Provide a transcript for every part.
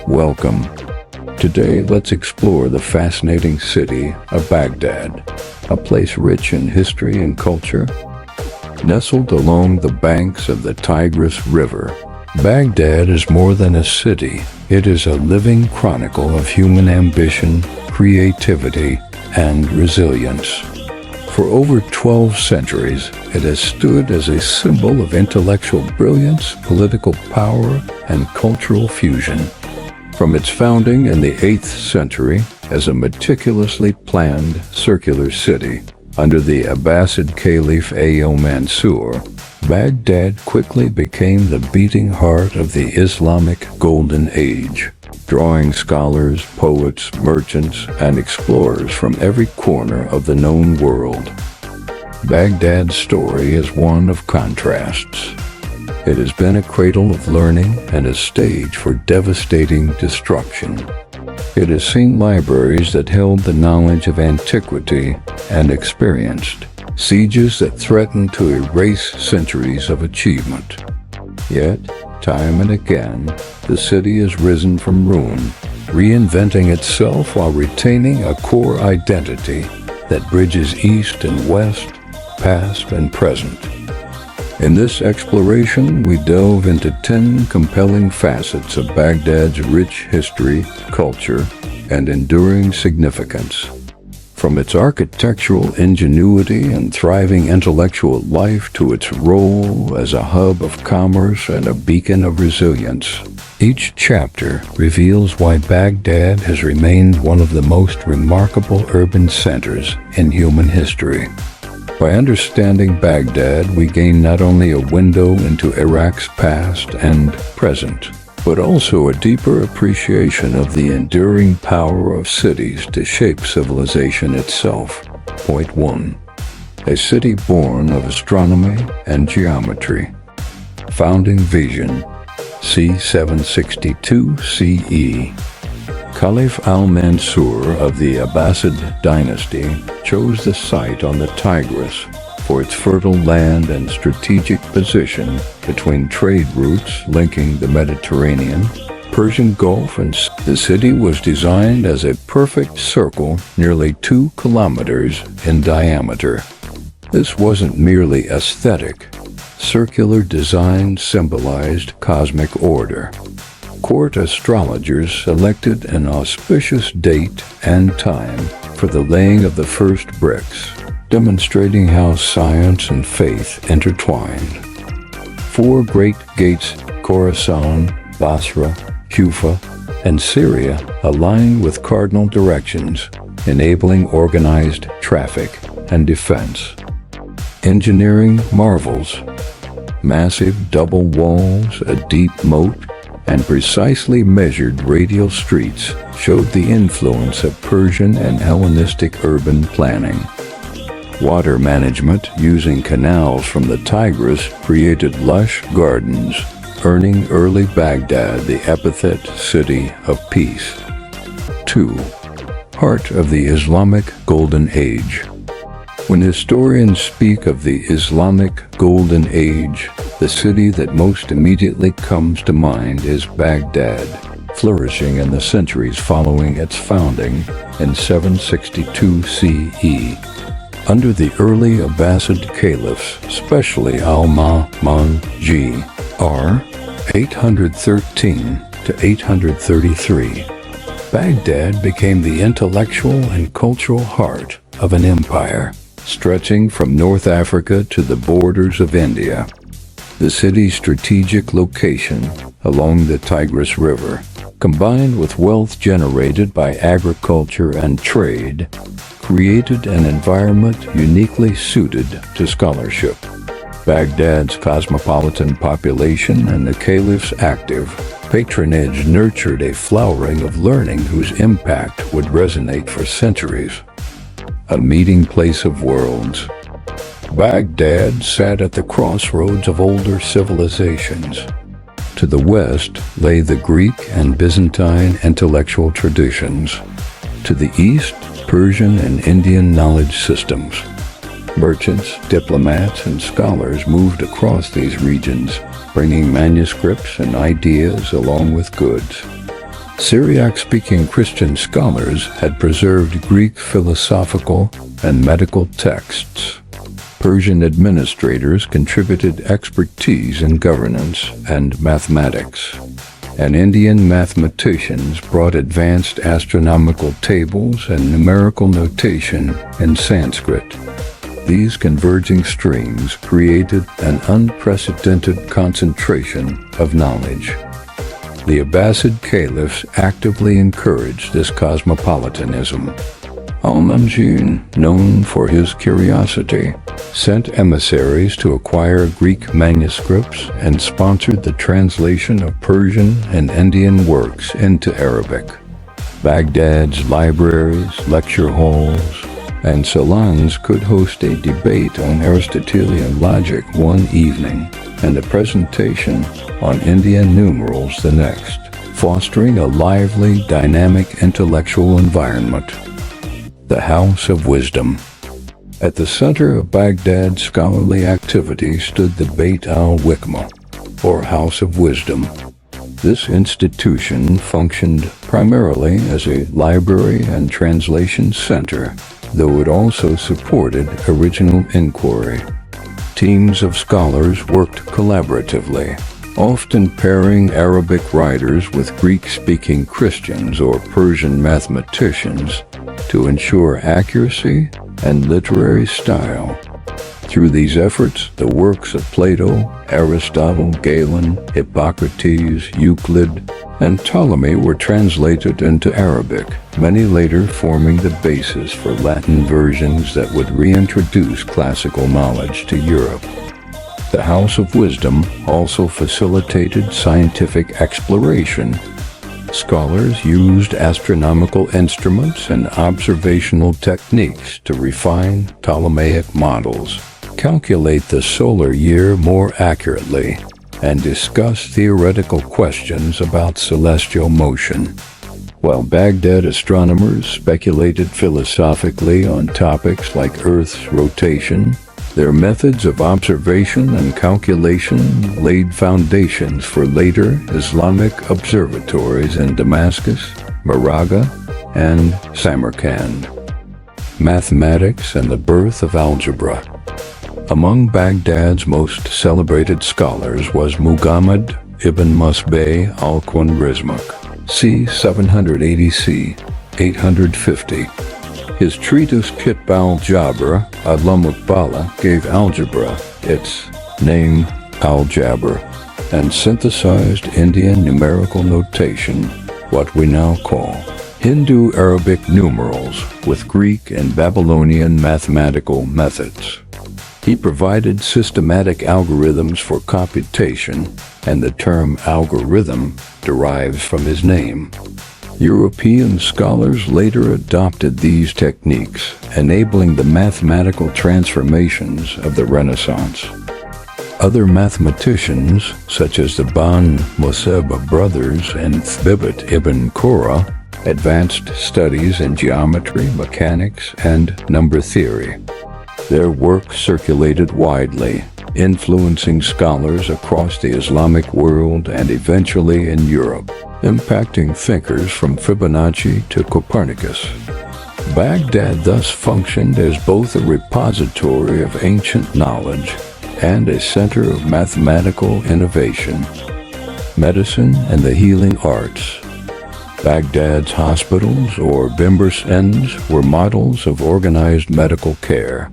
welcome. Today, let's explore the fascinating city of Baghdad, a place rich in history and culture. Nestled along the banks of the Tigris River, Baghdad is more than a city. It is a living chronicle of human ambition, creativity, and resilience. For over 12 centuries, it has stood as a symbol of intellectual brilliance, political power, and cultural fusion. From its founding in the 8th century as a meticulously planned circular city under the Abbasid Caliph al-Mansur, Baghdad quickly became the beating heart of the Islamic Golden Age, drawing scholars, poets, merchants, and explorers from every corner of the known world. Baghdad's story is one of contrasts. It has been a cradle of learning and a stage for devastating destruction. It has seen libraries that held the knowledge of antiquity and experienced sieges that threatened to erase centuries of achievement. Yet, time and again, the city has risen from ruin, reinventing itself while retaining a core identity that bridges east and west, past and present. In this exploration, we delve into 10 compelling facets of Baghdad's rich history, culture, and enduring significance. From its architectural ingenuity and thriving intellectual life to its role as a hub of commerce and a beacon of resilience, each chapter reveals why Baghdad has remained one of the most remarkable urban centers in human history. By understanding Baghdad, we gain not only a window into Iraq's past and present, but also a deeper appreciation of the enduring power of cities to shape civilization itself. Point 1. A city born of astronomy and geometry. Founding vision, c. 762 CE. Caliph al-Mansur of the Abbasid dynasty chose the site on the Tigris for its fertile land and strategic position between trade routes linking the Mediterranean, Persian Gulf, and the city was designed as a perfect circle nearly 2 kilometers in diameter. This wasn't merely aesthetic. Circular design symbolized cosmic order. Court astrologers selected an auspicious date and time for the laying of the first bricks, demonstrating how science and faith intertwined. 4 great gates, Khorasan, Basra, Kufa, and Syria, aligned with cardinal directions, enabling organized traffic and defense. Engineering marvels. Massive double walls, a deep moat, and precisely measured radial streets showed the influence of Persian and Hellenistic urban planning. Water management using canals from the Tigris created lush gardens, earning early Baghdad the epithet City of Peace. 2. Heart of the Islamic Golden Age. When historians speak of the Islamic Golden Age, the city that most immediately comes to mind is Baghdad, flourishing in the centuries following its founding in 762 CE. Under the early Abbasid caliphs, especially al-Ma'mun r. 813 to 833, Baghdad became the intellectual and cultural heart of an empire, stretching from North Africa to the borders of India. The city's strategic location along the Tigris River, combined with wealth generated by agriculture and trade, created an environment uniquely suited to scholarship. Baghdad's cosmopolitan population and the caliph's active patronage nurtured a flowering of learning whose impact would resonate for centuries. A meeting place of worlds. Baghdad sat at the crossroads of older civilizations. To the west lay the Greek and Byzantine intellectual traditions. To the east, Persian and Indian knowledge systems. Merchants, diplomats, and scholars moved across these regions, bringing manuscripts and ideas along with goods. Syriac-speaking Christian scholars had preserved Greek philosophical and medical texts. Persian administrators contributed expertise in governance and mathematics, and Indian mathematicians brought advanced astronomical tables and numerical notation in Sanskrit. These converging streams created an unprecedented concentration of knowledge. The Abbasid caliphs actively encouraged this cosmopolitanism. Al-Mamun, known for his curiosity, sent emissaries to acquire Greek manuscripts and sponsored the translation of Persian and Indian works into Arabic. Baghdad's libraries, lecture halls, and salons could host a debate on Aristotelian logic one evening and a presentation on Indian numerals the next, fostering a lively, dynamic intellectual environment. The House of Wisdom. At the center of Baghdad's scholarly activity stood the Beit al-Hikmah, or House of Wisdom. This institution functioned primarily as a library and translation center, though it also supported original inquiry. Teams of scholars worked collaboratively, often pairing Arabic writers with Greek-speaking Christians or Persian mathematicians to ensure accuracy and literary style. Through these efforts, the works of Plato, Aristotle, Galen, Hippocrates, Euclid, and Ptolemy were translated into Arabic, many later forming the basis for Latin versions that would reintroduce classical knowledge to Europe. The House of Wisdom also facilitated scientific exploration. Scholars used astronomical instruments and observational techniques to refine Ptolemaic models, calculate the solar year more accurately, and discuss theoretical questions about celestial motion. While Baghdad astronomers speculated philosophically on topics like Earth's rotation, their methods of observation and calculation laid foundations for later Islamic observatories in Damascus, Moraga, and Samarkand. Mathematics and the birth of algebra. Among Baghdad's most celebrated scholars was Muhammad ibn Musbeh al-Khwarizmi, c. 780 c. 850. His treatise Kitab al-Jabr al-Muqbala gave algebra its name al-Jabr and synthesized Indian numerical notation, what we now call Hindu-Arabic numerals, with Greek and Babylonian mathematical methods. He provided systematic algorithms for computation, and the term algorithm derives from his name. European scholars later adopted these techniques, enabling the mathematical transformations of the Renaissance. Other mathematicians, such as the Ban Moseba brothers and Thibit ibn Qurra, advanced studies in geometry, mechanics, and number theory. Their work circulated widely, influencing scholars across the Islamic world and eventually in Europe, impacting thinkers from Fibonacci to Copernicus. Baghdad thus functioned as both a repository of ancient knowledge and a center of mathematical innovation. Medicine and the healing arts. Baghdad's hospitals, or bimbers were models of organized medical care.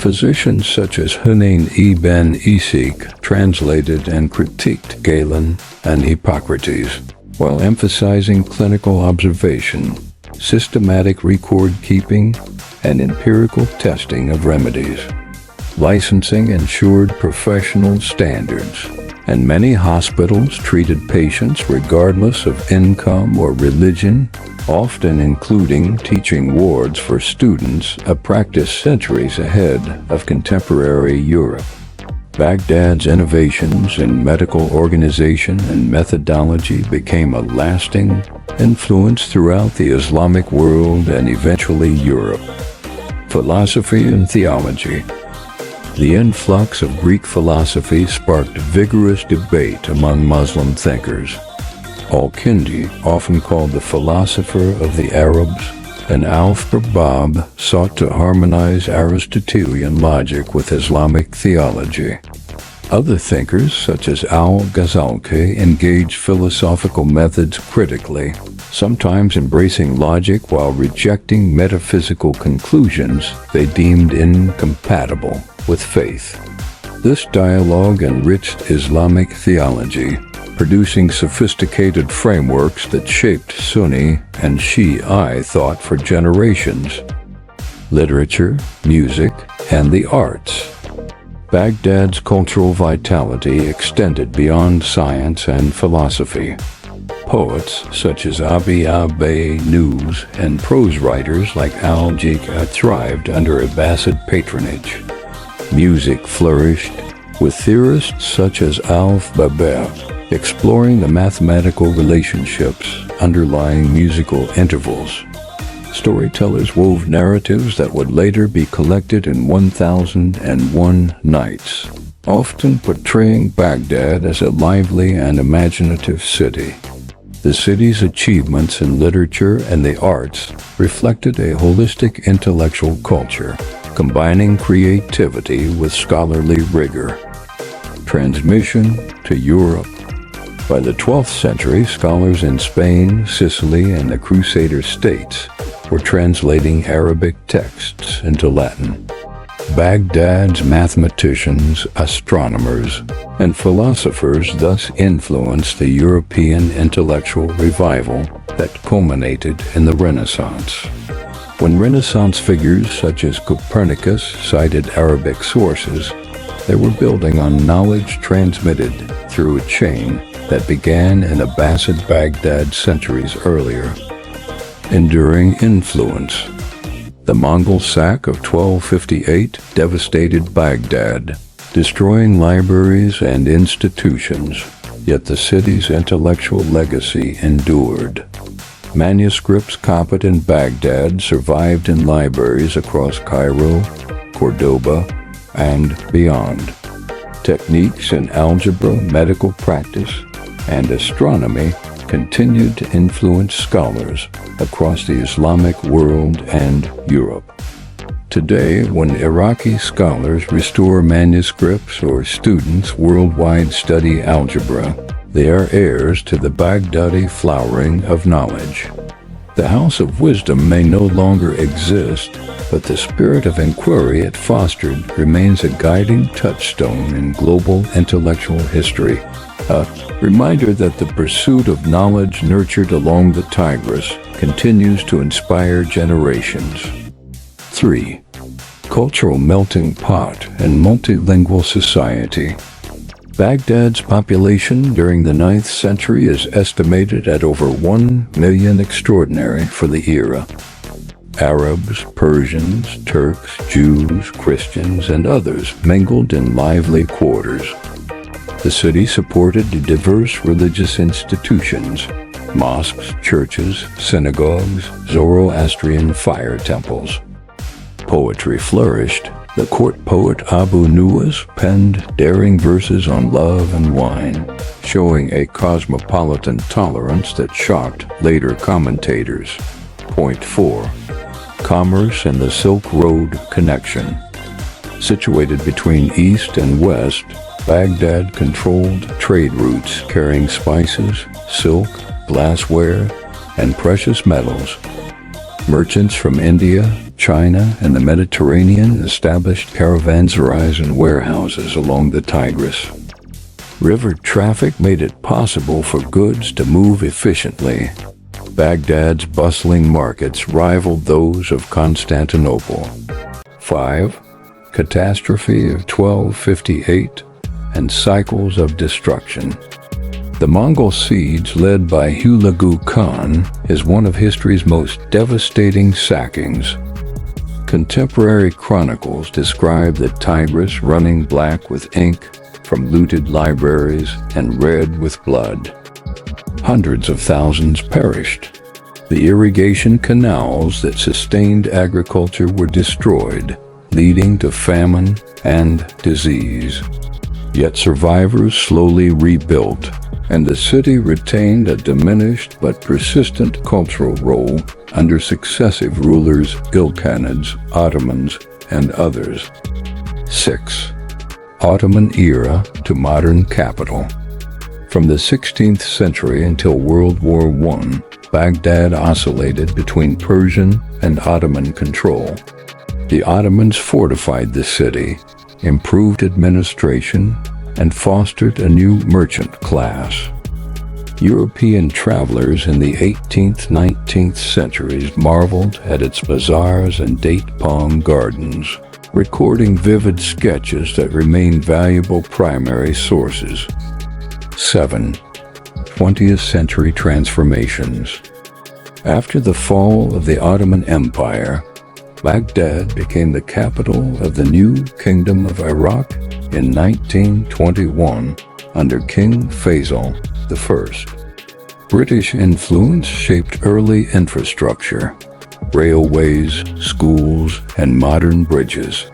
Physicians such as Hunayn ibn Isik translated and critiqued Galen and Hippocrates, while emphasizing clinical observation, systematic record-keeping, and empirical testing of remedies. Licensing ensured professional standards, and many hospitals treated patients regardless of income or religion, often including teaching wards for students, a practice centuries ahead of contemporary Europe. Baghdad's innovations in medical organization and methodology became a lasting influence throughout the Islamic world and eventually Europe. Philosophy and theology. The influx of Greek philosophy sparked vigorous debate among Muslim thinkers. Al-Kindi, often called the philosopher of the Arabs, and al-Farabi sought to harmonize Aristotelian logic with Islamic theology. Other thinkers, such as al-Ghazali, engaged philosophical methods critically, sometimes embracing logic while rejecting metaphysical conclusions they deemed incompatible with faith. This dialogue enriched Islamic theology, producing sophisticated frameworks that shaped Sunni and Shi'i thought for generations. Literature, music, and the arts. Baghdad's cultural vitality extended beyond science and philosophy. Poets such as Abi Nuz and prose writers like al-Jika thrived under Abbasid patronage. Music flourished, with theorists such as al-Farabi exploring the mathematical relationships underlying musical intervals. Storytellers wove narratives that would later be collected in 1001 Nights, often portraying Baghdad as a lively and imaginative city. The city's achievements in literature and the arts reflected a holistic intellectual culture, combining creativity with scholarly rigor. Transmission to Europe. By the 12th century, scholars in Spain, Sicily, and the Crusader states were translating Arabic texts into Latin. Baghdad's mathematicians, astronomers, and philosophers thus influenced the European intellectual revival that culminated in the Renaissance. When Renaissance figures such as Copernicus cited Arabic sources, they were building on knowledge transmitted through a chain that began in Abbasid Baghdad centuries earlier. Enduring influence. The Mongol sack of 1258 devastated Baghdad, destroying libraries and institutions, yet the city's intellectual legacy endured. Manuscripts copied in Baghdad survived in libraries across Cairo, Cordoba, and beyond. Techniques in algebra, medical practice, and astronomy continued to influence scholars across the Islamic world and Europe. Today, when Iraqi scholars restore manuscripts or students worldwide study algebra, they are heirs to the Baghdadi flowering of knowledge. The House of Wisdom may no longer exist, but the spirit of inquiry it fostered remains a guiding touchstone in global intellectual history. A reminder that the pursuit of knowledge nurtured along the Tigris continues to inspire generations. 3. Cultural melting pot and multilingual society. Baghdad's population during the 9th century is estimated at over 1 million, extraordinary for the era. Arabs, Persians, Turks, Jews, Christians, and others mingled in lively quarters. The city supported diverse religious institutions, mosques, churches, synagogues, Zoroastrian fire temples. Poetry flourished. The court poet Abu Nuwas penned daring verses on love and wine, showing a cosmopolitan tolerance that shocked later commentators. Point 4. Commerce and the Silk Road connection. Situated between East and West, Baghdad controlled trade routes carrying spices, silk, glassware, and precious metals. Merchants from India, China, and the Mediterranean established caravanserais and warehouses along the Tigris. River traffic made it possible for goods to move efficiently. Baghdad's bustling markets rivaled those of Constantinople. 5. Catastrophe of 1258 and cycles of destruction. The Mongol siege led by Hulagu Khan is one of history's most devastating sackings. Contemporary chronicles describe the Tigris running black with ink from looted libraries and red with blood. Hundreds of thousands perished. The irrigation canals that sustained agriculture were destroyed, leading to famine and disease. Yet survivors slowly rebuilt, and the city retained a diminished but persistent cultural role under successive rulers, Ilkhanids, Ottomans, and others. 6. Ottoman era to modern capital. From the 16th century until World War I, Baghdad oscillated between Persian and Ottoman control. The Ottomans fortified the city, improved administration, and fostered a new merchant class. European travelers in the 18th-19th centuries marveled at its bazaars and date palm gardens, recording vivid sketches that remain valuable primary sources. 7. 20th century transformations. After the fall of the Ottoman Empire, Baghdad became the capital of the new Kingdom of Iraq in 1921 under King Faisal I. British influence shaped early infrastructure, railways, schools, and modern bridges.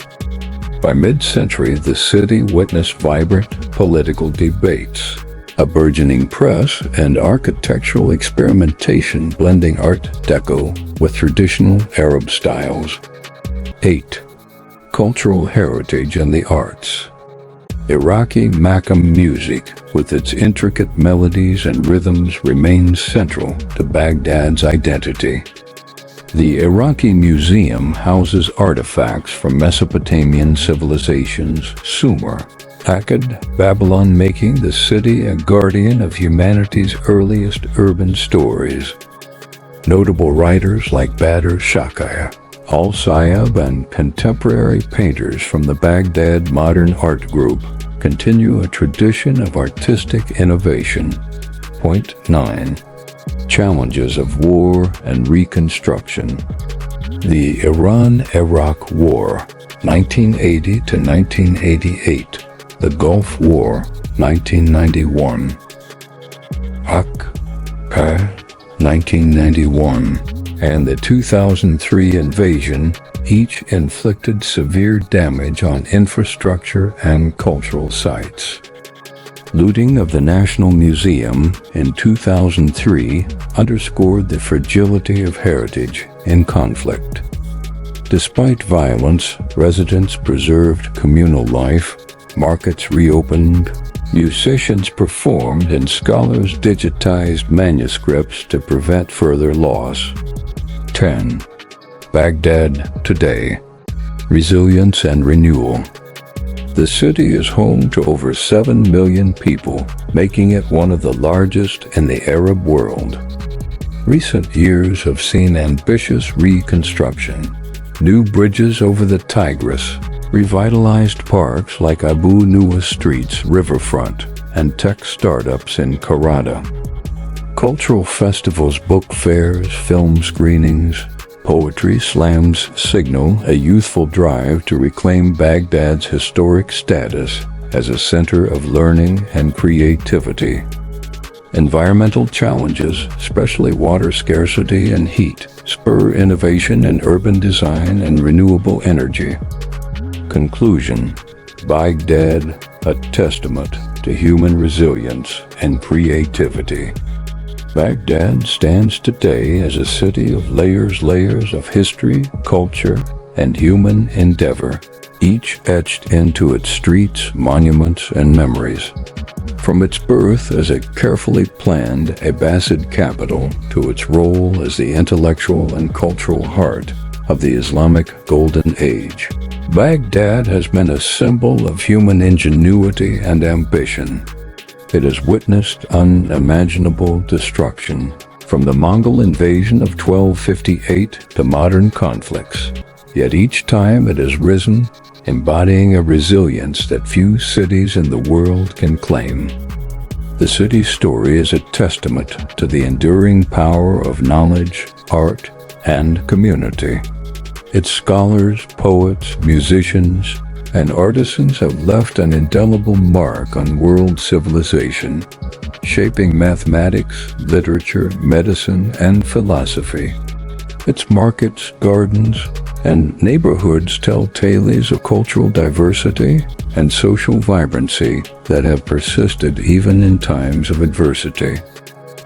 By mid-century, the city witnessed vibrant political debates, a burgeoning press, and architectural experimentation blending Art Deco with traditional Arab styles. 8. Cultural heritage and the arts. Iraqi Makam music, with its intricate melodies and rhythms, remains central to Baghdad's identity. The Iraqi Museum houses artifacts from Mesopotamian civilizations, Sumer, Akkad, Babylon, making the city a guardian of humanity's earliest urban stories. Notable writers like Badr Shakir, Al-Sayyab, and contemporary painters from the Baghdad Modern Art Group continue a tradition of artistic innovation. Point 9. Challenges of war and reconstruction. The Iran-Iraq War, 1980 to 1988. The Gulf War, 1991. Akka, 1991. And the 2003 invasion, each inflicted severe damage on infrastructure and cultural sites. Looting of the National Museum in 2003 underscored the fragility of heritage in conflict. Despite violence, residents preserved communal life, markets reopened, musicians performed, and scholars digitized manuscripts to prevent further loss. 10. Baghdad today. Resilience and renewal. The city is home to over 7 million people, making it one of the largest in the Arab world. Recent years have seen ambitious reconstruction, new bridges over the Tigris, revitalized parks like Abu Nuwas Street's riverfront, and tech startups in Karada. Cultural festivals, book fairs, film screenings, poetry slams signal a youthful drive to reclaim Baghdad's historic status as a center of learning and creativity. Environmental challenges, especially water scarcity and heat, spur innovation in urban design and renewable energy. Conclusion: Baghdad, a testament to human resilience and creativity. Baghdad stands today as a city of layers of history, culture, and human endeavor, each etched into its streets, monuments, and memories. From its birth as a carefully planned Abbasid capital to its role as the intellectual and cultural heart of the Islamic Golden Age, Baghdad has been a symbol of human ingenuity and ambition. It has witnessed unimaginable destruction, from the Mongol invasion of 1258 to modern conflicts. Yet each time it has risen, embodying a resilience that few cities in the world can claim. The city's story is a testament to the enduring power of knowledge, art, and community. Its scholars, poets, musicians, and artisans have left an indelible mark on world civilization, shaping mathematics, literature, medicine, and philosophy. Its markets, gardens, and neighborhoods tell tales of cultural diversity and social vibrancy that have persisted even in times of adversity.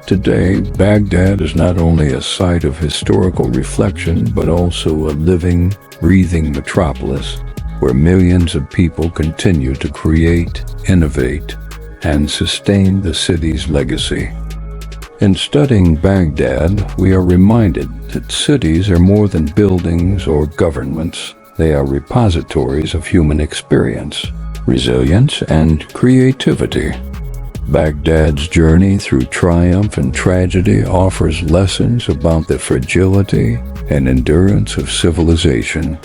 Today, Baghdad is not only a site of historical reflection, but also a living, breathing metropolis where millions of people continue to create, innovate, and sustain the city's legacy. In studying Baghdad, we are reminded that cities are more than buildings or governments. They are repositories of human experience, resilience, and creativity. Baghdad's journey through triumph and tragedy offers lessons about the fragility and endurance of civilization.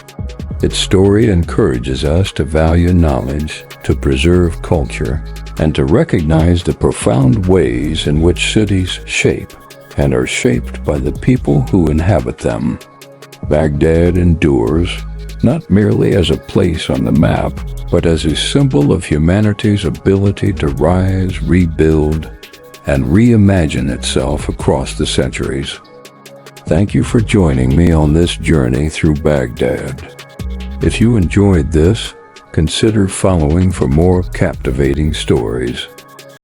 Its story encourages us to value knowledge, to preserve culture, and to recognize the profound ways in which cities shape and are shaped by the people who inhabit them. Baghdad endures, not merely as a place on the map, but as a symbol of humanity's ability to rise, rebuild, and reimagine itself across the centuries. Thank you for joining me on this journey through Baghdad. If you enjoyed this, consider following for more captivating stories.